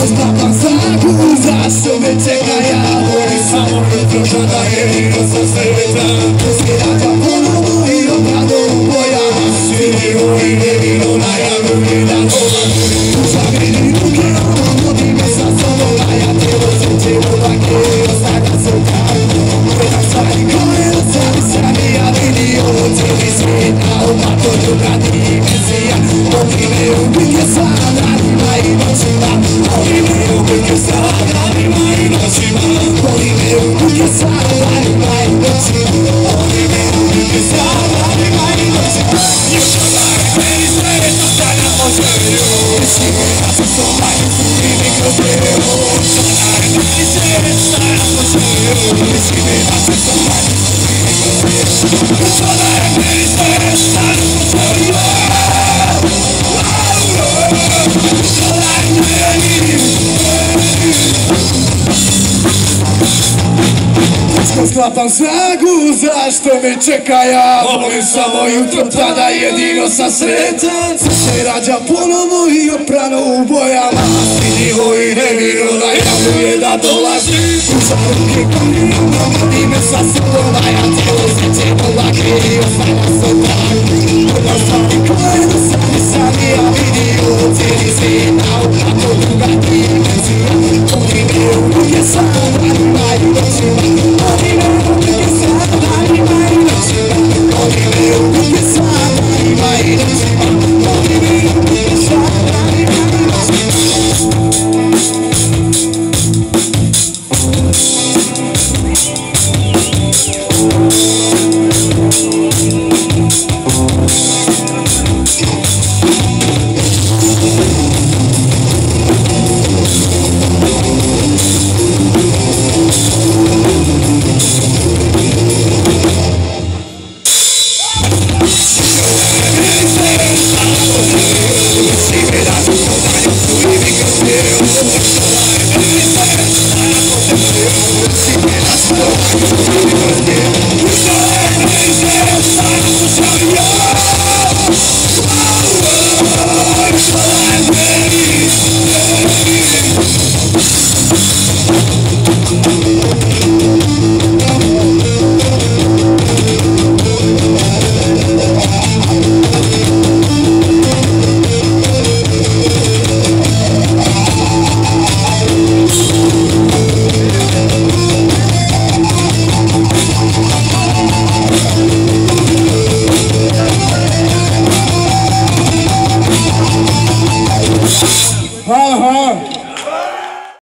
Znam znaku zašto me čeka ja, voli samo jutro kada jedino sam sretan. To se rađa ponovo i obrado u bojama, svi moji jedino najavljuje da dolazim. Zavedi ruke, vodi me sa sobom, a ja tijelo sreće ovake ostavljam se tam. Gledam stvari koje ostali sami, ja vidio cijeli svijet, a ovako druga dimenzija. Vodi me u bitke sa danima i noćima, vodi me u bitke sa danima i noćima, vodi me u bitke sa danima i noćima, vodi me u bitke sa danima i noćima. Jutro daje meni sve, to stavljam po želju, misli me da su so manje suri mikrofiliju. Jutro daje meni sve, to stavljam po želju, misli me da su so manje suri mikrofiliju. Jutro daje meni sve, to stavljam po želju. Sklapam snagu, zašto me čeka ja, volim samo jutro, tada jedino sam sretan. Sve se rađa ponovo i oprano u bojama, vidljivo i nevino najavljuje da dolazi. Pruža ruke konima, vodi me sa sobom, a ja tijelo sreće polake i ostavljam se tam. Gledam stvari koje do sami sami, a vidio cijeli svijet, a ovako druga dimenzija. Vodi me u ruke sa danima i noćima, vodi me u ruke sa danima i noćima, vodi me u ruke sa danima i noćima.